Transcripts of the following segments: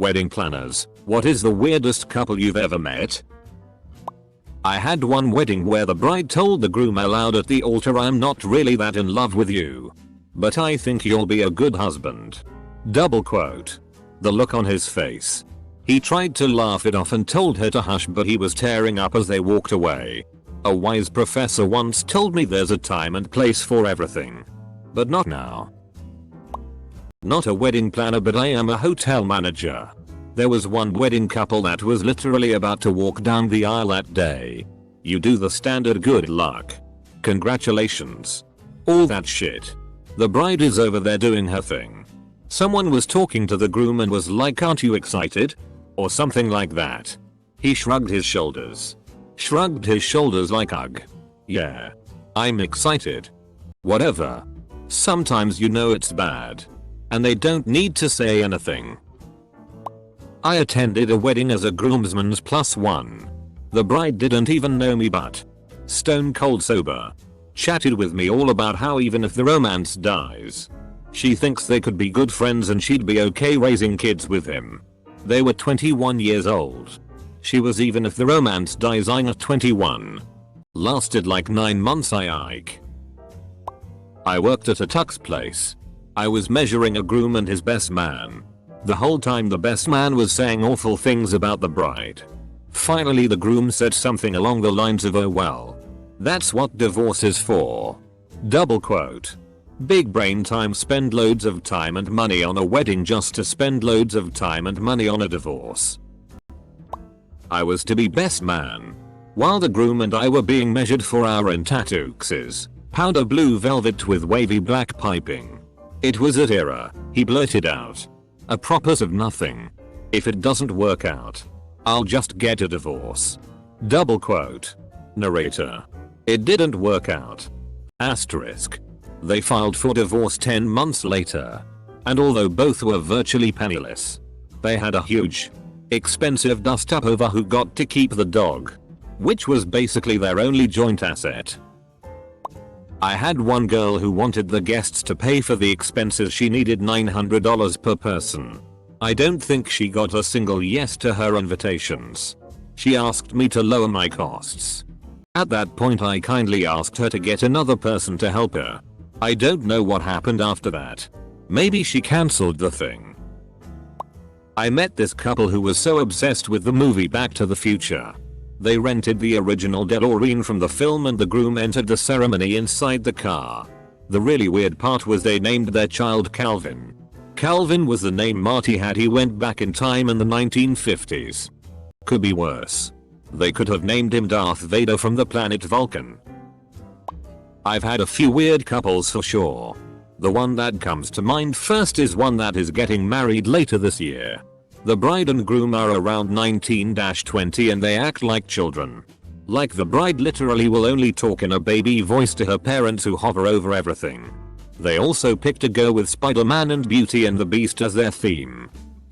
Wedding planners, what is the weirdest couple you've ever met? I had one wedding where the bride told the groom aloud at the altar, I'm not really that in love with you, but I think you'll be a good husband. Double quote. The look on his face. He tried to laugh it off and told her to hush, but he was tearing up as they walked away. A wise professor once told me there's a time and place for everything. But not now. Not a wedding planner, but I am a hotel manager. There was one wedding couple that was literally about to walk down the aisle that day. You do the standard good luck, congratulations, all that shit. The bride is over there doing her thing. Someone was talking to the groom and was like, aren't you excited? Or something like that. He shrugged his shoulders. Like ugh. Yeah. I'm excited. Whatever. Sometimes you know it's bad. And they don't need to say anything. I attended a wedding as a groomsman's +1. The bride didn't even know me but stone cold sober. Chatted with me all about how even if the romance dies, she thinks they could be good friends and she'd be okay raising kids with him. They were 21 years old. She was even if the romance dies I'm at 21. Lasted like 9 months I worked at a tux place. I was measuring a groom and his best man. The whole time the best man was saying awful things about the bride. Finally the groom said something along the lines of, oh well, that's what divorce is for. Double quote. Big brain time, spend loads of time and money on a wedding just to spend loads of time and money on a divorce. I was to be best man. While the groom and I were being measured for our entatuxes, powder blue velvet with wavy black piping. It was at era, he blurted out. A promise of nothing. If it doesn't work out, I'll just get a divorce. Double quote. Narrator. It didn't work out. Asterisk. They filed for divorce 10 months later. And although both were virtually penniless, they had a huge, expensive dust up over who got to keep the dog, which was basically their only joint asset. I had one girl who wanted the guests to pay for the expenses. She needed $900 per person. I don't think she got a single yes to her invitations. She asked me to lower my costs. At that point I kindly asked her to get another person to help her. I don't know what happened after that. Maybe she cancelled the thing. I met this couple who was so obsessed with the movie Back to the Future. They rented the original DeLorean from the film and the groom entered the ceremony inside the car. The really weird part was they named their child Calvin. Calvin was the name Marty had. He went back in time in the 1950s. Could be worse. They could have named him Darth Vader from the planet Vulcan. I've had a few weird couples for sure. The one that comes to mind first is one that is getting married later this year. The bride and groom are around 19-20 and they act like children. Like the bride literally will only talk in a baby voice to her parents who hover over everything. They also picked a go with Spider-Man and Beauty and the Beast as their theme.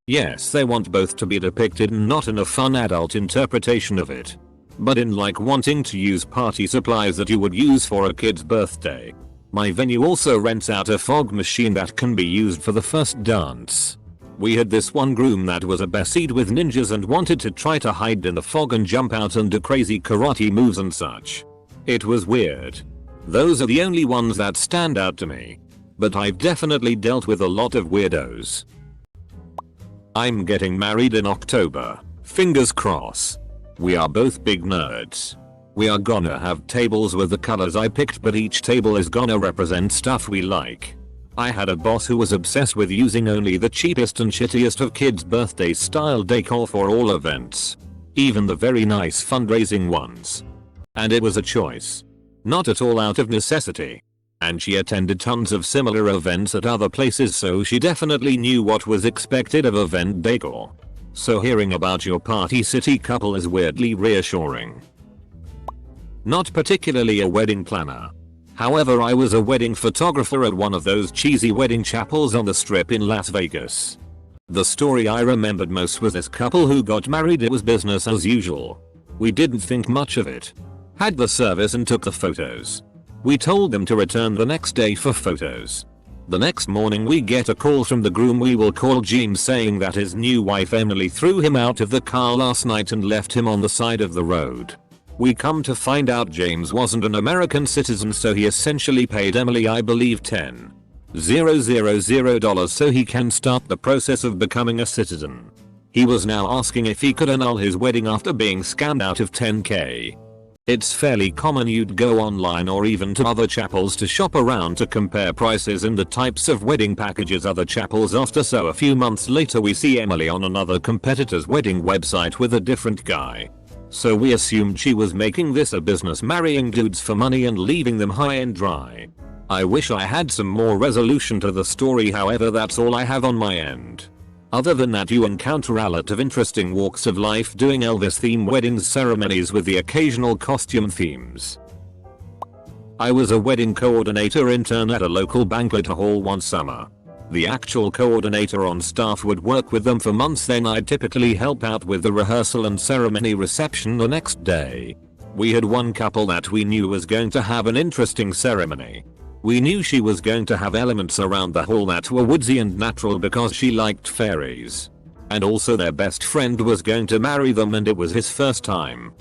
Yes, they want both to be depicted and not in a fun adult interpretation of it, but in like wanting to use party supplies that you would use for a kid's birthday. My venue also rents out a fog machine that can be used for the first dance. We had this one groom that was obsessed with ninjas and wanted to try to hide in the fog and jump out and do crazy karate moves and such. It was weird. Those are the only ones that stand out to me. But I've definitely dealt with a lot of weirdos. I'm getting married in October. Fingers crossed. We are both big nerds. We are gonna have tables with the colors I picked, but each table is gonna represent stuff we like. I had a boss who was obsessed with using only the cheapest and shittiest of kids' birthday style decor for all events. Even the very nice fundraising ones. And it was a choice. Not at all out of necessity. And she attended tons of similar events at other places, so she definitely knew what was expected of event decor. So hearing about your party city couple is weirdly reassuring. Not particularly a wedding planner. However, I was a wedding photographer at one of those cheesy wedding chapels on the Strip in Las Vegas. The story I remembered most was this couple who got married. It was business as usual. We didn't think much of it. Had the service and took the photos. We told them to return the next day for photos. The next morning we get a call from the groom we will call James, saying that his new wife Emily threw him out of the car last night and left him on the side of the road. We come to find out James wasn't an American citizen, so he essentially paid Emily, I believe, $10,000 so he can start the process of becoming a citizen. He was now asking if he could annul his wedding after being scammed out of $10K. It's fairly common you'd go online or even to other chapels to shop around to compare prices and the types of wedding packages other chapels offer, so a few months later we see Emily on another competitor's wedding website with a different guy. So we assumed she was making this a business, marrying dudes for money and leaving them high and dry. I wish I had some more resolution to the story, however that's all I have on my end. Other than that, you encounter a lot of interesting walks of life doing Elvis theme weddings ceremonies with the occasional costume themes. I was a wedding coordinator intern at a local banquet hall one summer. The actual coordinator on staff would work with them for months, then I'd typically help out with the rehearsal and ceremony reception the next day. We had one couple that we knew was going to have an interesting ceremony. We knew she was going to have elements around the hall that were woodsy and natural because she liked fairies. And also their best friend was going to marry them and it was his first time.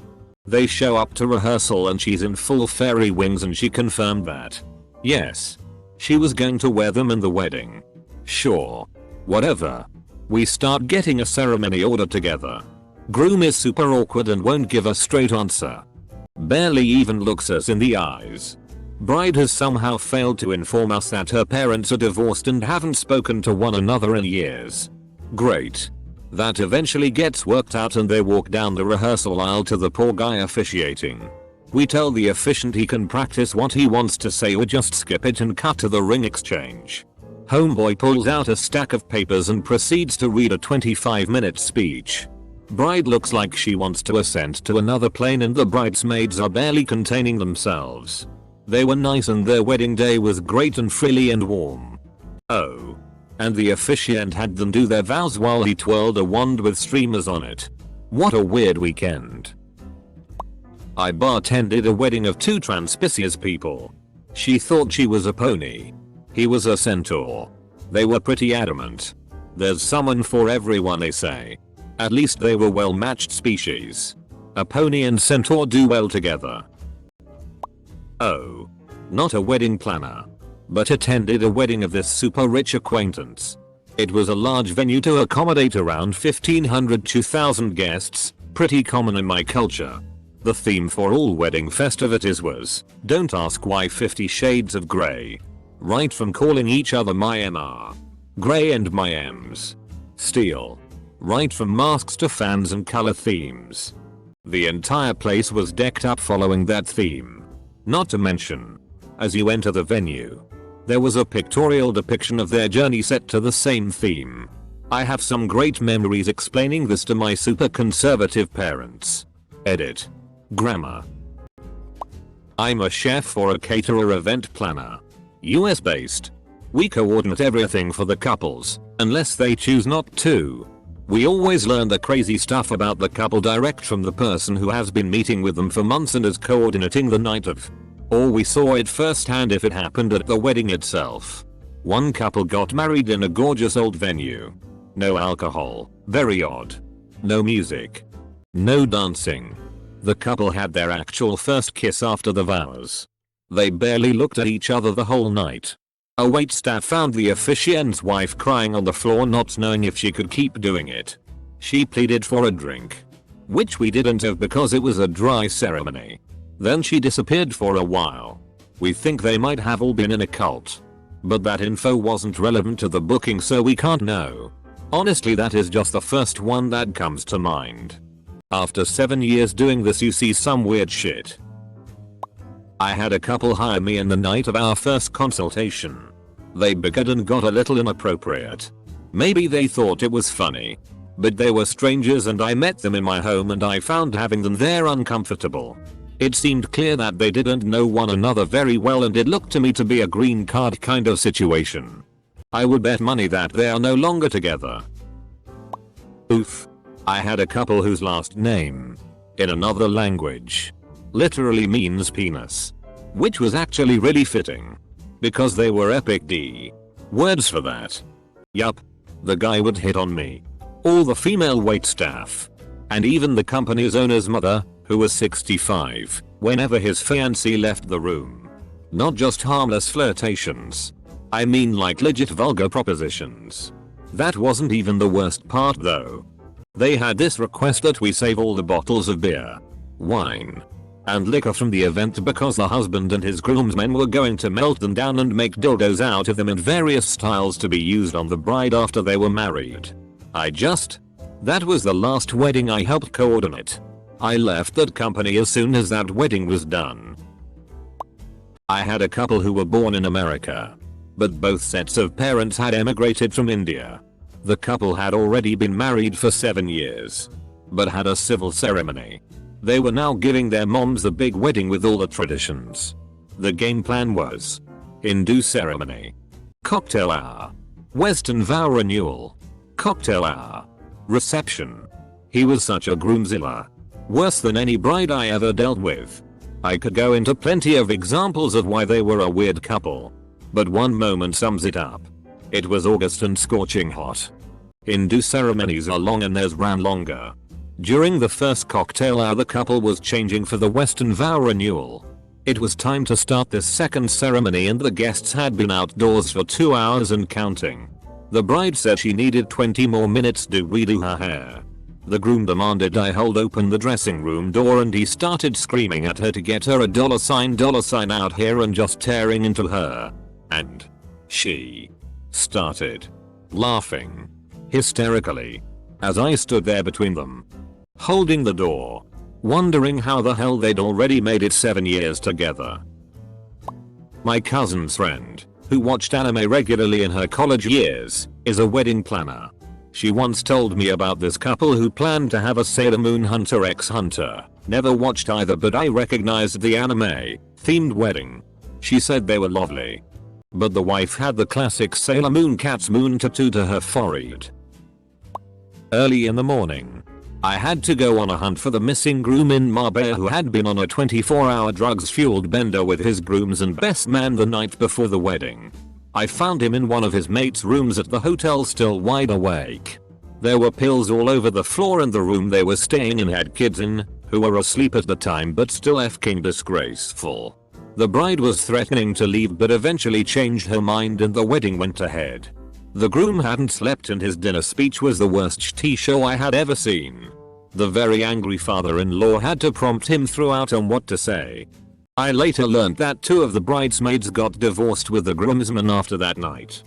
They show up to rehearsal and she's in full fairy wings, and she confirmed that, yes, she was going to wear them in the wedding. Sure. Whatever. We start getting a ceremony order together. Groom is super awkward and won't give a straight answer. Barely even looks us in the eyes. Bride has somehow failed to inform us that her parents are divorced and haven't spoken to one another in years. Great. That eventually gets worked out and they walk down the rehearsal aisle to the poor guy officiating. We tell the officiant he can practice what he wants to say or just skip it and cut to the ring exchange. Homeboy pulls out a stack of papers and proceeds to read a 25-minute speech. Bride looks like she wants to ascend to another plane and the bridesmaids are barely containing themselves. They were nice and their wedding day was great and frilly and warm. Oh. And the officiant had them do their vows while he twirled a wand with streamers on it. What a weird weekend. I bartended a wedding of two Transpisces people. She thought she was a pony. He was a centaur. They were pretty adamant. There's someone for everyone, they say. At least they were well matched species. A pony and centaur do well together. Oh. Not a wedding planner. But attended a wedding of this super rich acquaintance. It was a large venue to accommodate around 1,500 to 2,000 guests, pretty common in my culture. The theme for all wedding festivities was, don't ask why, 50 Shades of Grey. Right from calling each other my MR. Grey and my M's. Steel. Right from masks to fans and color themes. The entire place was decked up following that theme. Not to mention, as you enter the venue, there was a pictorial depiction of their journey set to the same theme. I have some great memories explaining this to my super conservative parents. Edit. Grammar. I'm a chef or a caterer event planner. US based. We coordinate everything for the couples, unless they choose not to. We always learn the crazy stuff about the couple direct from the person who has been meeting with them for months and is coordinating the night of. Or we saw it firsthand if it happened at the wedding itself. One couple got married in a gorgeous old venue. No alcohol, very odd. No music. No dancing. The couple had their actual first kiss after the vows. They barely looked at each other the whole night. A waitstaff found the officiant's wife crying on the floor, not knowing if she could keep doing it. She pleaded for a drink, which we didn't have because it was a dry ceremony. Then she disappeared for a while. We think they might have all been in a cult. But that info wasn't relevant to the booking, so we can't know. Honestly, that is just the first one that comes to mind. After 7 years doing this, you see some weird shit. I had a couple hire me in the night of our first consultation. They bickered and got a little inappropriate. Maybe they thought it was funny. But they were strangers and I met them in my home and I found having them there uncomfortable. It seemed clear that they didn't know one another very well and it looked to me to be a green card kind of situation. I would bet money that they are no longer together. Oof. I had a couple whose last name, in another language, literally means penis. Which was actually really fitting. Because they were epic D. words for that. Yup. The guy would hit on me. All the female waitstaff. And even the company's owner's mother, who was 65, whenever his fiancée left the room. Not just harmless flirtations. I mean like legit vulgar propositions. That wasn't even the worst part though. They had this request that we save all the bottles of beer, wine, and liquor from the event because the husband and his groomsmen were going to melt them down and make dildos out of them in various styles to be used on the bride after they were married. That was the last wedding I helped coordinate. I left that company as soon as that wedding was done. I had a couple who were born in America, but both sets of parents had emigrated from India. The couple had already been married for 7 years, but had a civil ceremony. They were now giving their moms the big wedding with all the traditions. The game plan was Hindu ceremony, cocktail hour, Western vow renewal, cocktail hour, reception. He was such a groomzilla. Worse than any bride I ever dealt with. I could go into plenty of examples of why they were a weird couple, but one moment sums it up. It was August and scorching hot. Hindu ceremonies are long and theirs ran longer. During the first cocktail hour the couple was changing for the Western vow renewal. It was time to start this second ceremony and the guests had been outdoors for 2 hours and counting. The bride said she needed 20 more minutes to redo her hair. The groom demanded I hold open the dressing room door and he started screaming at her to get her a $sign out here and just tearing into her. And she started laughing hysterically as I stood there between them, holding the door, wondering how the hell they'd already made it 7 years together. My cousin's friend, who watched anime regularly in her college years, is a wedding planner. She once told me about this couple who planned to have a Sailor Moon Hunter x Hunter. Never watched either but I recognized the anime themed wedding. She said they were lovely, but the wife had the classic Sailor Moon cat's moon tattoo to her forehead. Early in the morning, I had to go on a hunt for the missing groom in Marbella who had been on a 24-hour drugs-fueled bender with his grooms and best man the night before the wedding. I found him in one of his mates' rooms at the hotel still wide awake. There were pills all over the floor and the room they were staying in had kids in, who were asleep at the time but still fking disgraceful. The bride was threatening to leave but eventually changed her mind and the wedding went ahead. The groom hadn't slept and his dinner speech was the worst shitty show I had ever seen. The very angry father-in-law had to prompt him throughout on what to say. I later learned that 2 of the bridesmaids got divorced with the groomsmen after that night.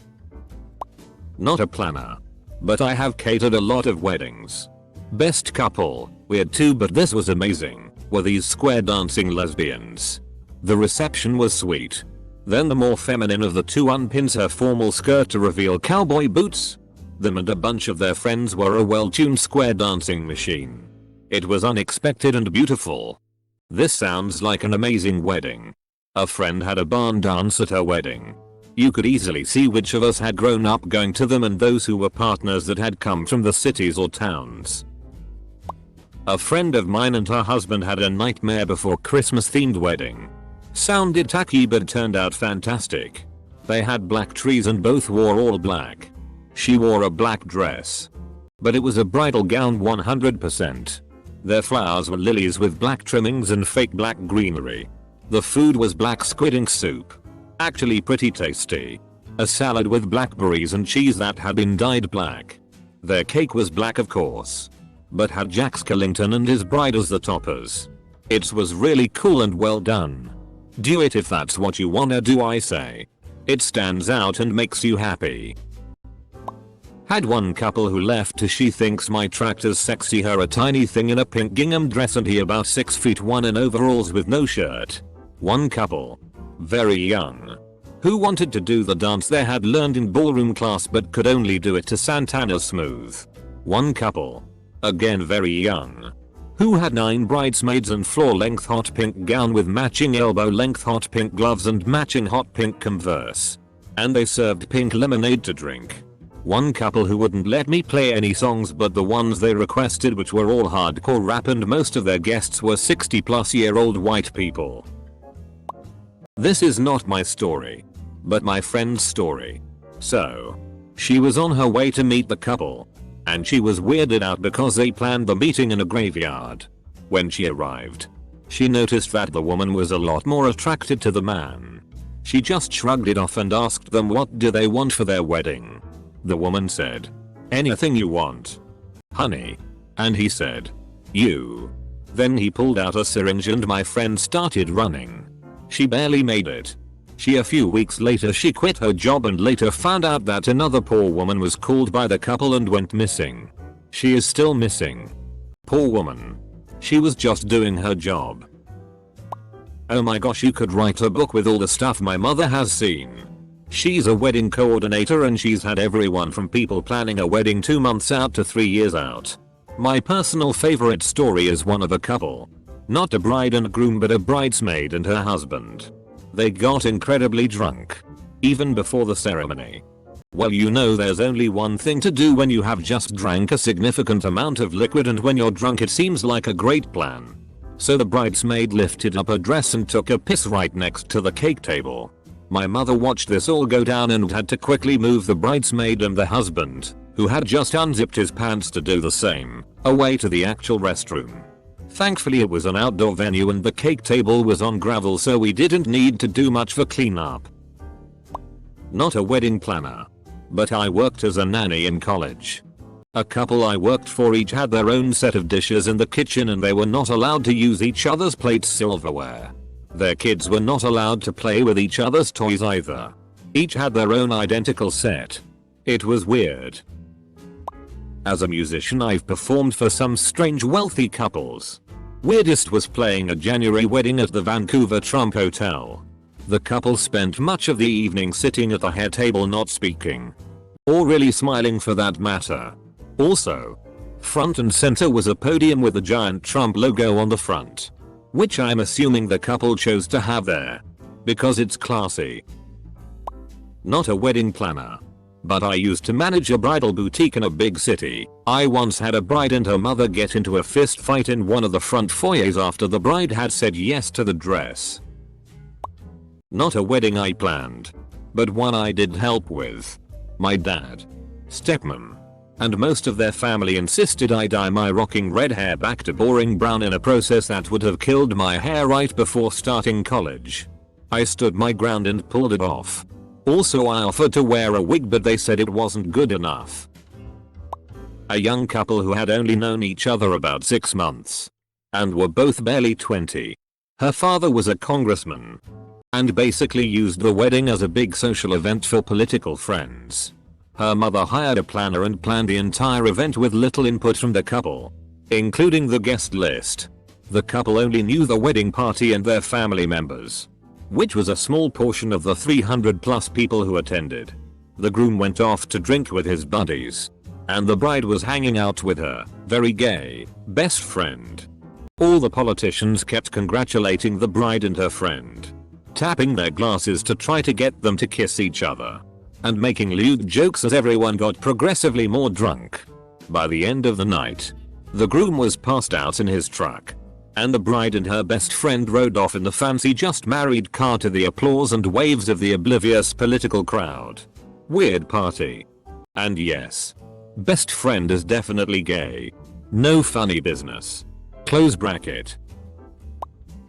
Not a planner, but I have catered a lot of weddings. Best couple, weird too but this was amazing, were these square dancing lesbians. The reception was sweet. Then the more feminine of the 2 unpins her formal skirt to reveal cowboy boots. Them and a bunch of their friends were a well-tuned square dancing machine. It was unexpected and beautiful. This sounds like an amazing wedding. A friend had a barn dance at her wedding. You could easily see which of us had grown up going to them and those who were partners that had come from the cities or towns. A friend of mine and her husband had a nightmare before Christmas themed wedding. Sounded tacky but turned out fantastic. They had black trees and both wore all black. She wore a black dress, but it was a bridal gown 100%. Their flowers were lilies with black trimmings and fake black greenery. The food was black squid ink soup. Actually pretty tasty. A salad with blackberries and cheese that had been dyed black. Their cake was black of course, but had Jack Skellington and his bride as the toppers. It was really cool and well done. Do it if that's what you wanna do, I say. It stands out and makes you happy. Had one couple who left to she thinks my tractor's sexy, her a tiny thing in a pink gingham dress and he about 6'1" in overalls with no shirt. One couple, very young, who wanted to do the dance they had learned in ballroom class but could only do it to Santana Smooth. One couple, again very young, who had 9 bridesmaids and floor-length hot pink gown with matching elbow-length hot pink gloves and matching hot pink Converse. And they served pink lemonade to drink. One couple who wouldn't let me play any songs but the ones they requested, which were all hardcore rap, and most of their guests were 60-plus-year-old white people. This is not my story, but my friend's story. So, she was on her way to meet the couple. And she was weirded out because they planned the meeting in a graveyard. When she arrived, she noticed that the woman was a lot more attracted to the man. She just shrugged it off and asked them what do they want for their wedding. The woman said, "Anything you want, honey." And he said, "You." Then he pulled out a syringe and my friend started running. She barely made it. A few weeks later she quit her job and later found out that another poor woman was called by the couple and went missing. She is still missing. Poor woman. She was just doing her job. Oh my gosh, you could write a book with all the stuff my mother has seen. She's a wedding coordinator and she's had everyone from people planning a wedding 2 months out to 3 years out. My personal favorite story is one of a couple. Not a bride and a groom but a bridesmaid and her husband. They got incredibly drunk. Even before the ceremony. Well, you know there's only one thing to do when you have just drank a significant amount of liquid, and when you're drunk it seems like a great plan. So the bridesmaid lifted up her dress and took a piss right next to the cake table. My mother watched this all go down and had to quickly move the bridesmaid and the husband, who had just unzipped his pants to do the same, away to the actual restroom. Thankfully it was an outdoor venue and the cake table was on gravel, so we didn't need to do much for cleanup. Not a wedding planner. But I worked as a nanny in college. A couple I worked for each had their own set of dishes in the kitchen and they were not allowed to use each other's plates, silverware. Their kids were not allowed to play with each other's toys either. Each had their own identical set. It was weird. As a musician I've performed for some strange wealthy couples. Weirdest was playing a January wedding at the Vancouver Trump Hotel. The couple spent much of the evening sitting at the hair table not speaking. Or really smiling for that matter. Also, front and center was a podium with a giant Trump logo on the front. Which I'm assuming the couple chose to have there. Because it's classy. Not a wedding planner. But I used to manage a bridal boutique in a big city. I once had a bride and her mother get into a fist fight in one of the front foyers after the bride had said yes to the dress. Not a wedding I planned. But one I did help with. My dad, stepmom, and most of their family insisted I dye my rocking red hair back to boring brown in a process that would have killed my hair right before starting college. I stood my ground and pulled it off. Also I offered to wear a wig but they said it wasn't good enough. A young couple who had only known each other about 6 months. And were both barely 20. Her father was a congressman. And basically used the wedding as a big social event for political friends. Her mother hired a planner and planned the entire event with little input from the couple. Including the guest list. The couple only knew the wedding party and their family members. Which was a small portion of the 300+ people who attended. The groom went off to drink with his buddies. And the bride was hanging out with her, very gay, best friend. All the politicians kept congratulating the bride and her friend. Tapping their glasses to try to get them to kiss each other. And making lewd jokes as everyone got progressively more drunk. By the end of the night, the groom was passed out in his truck. And the bride and her best friend rode off in the fancy just married car to the applause and waves of the oblivious political crowd. Weird party. And yes, best friend is definitely gay. No funny business. Close bracket.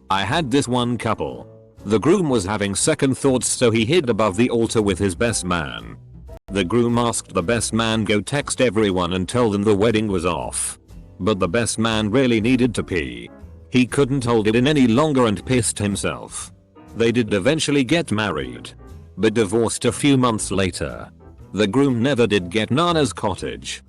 I had this one couple. The groom was having second thoughts, so he hid above the altar with his best man. The groom asked the best man go text everyone and tell them the wedding was off. But the best man really needed to pee. He couldn't hold it in any longer and pissed himself. They did eventually get married. But divorced a few months later. The groom never did get Nana's cottage.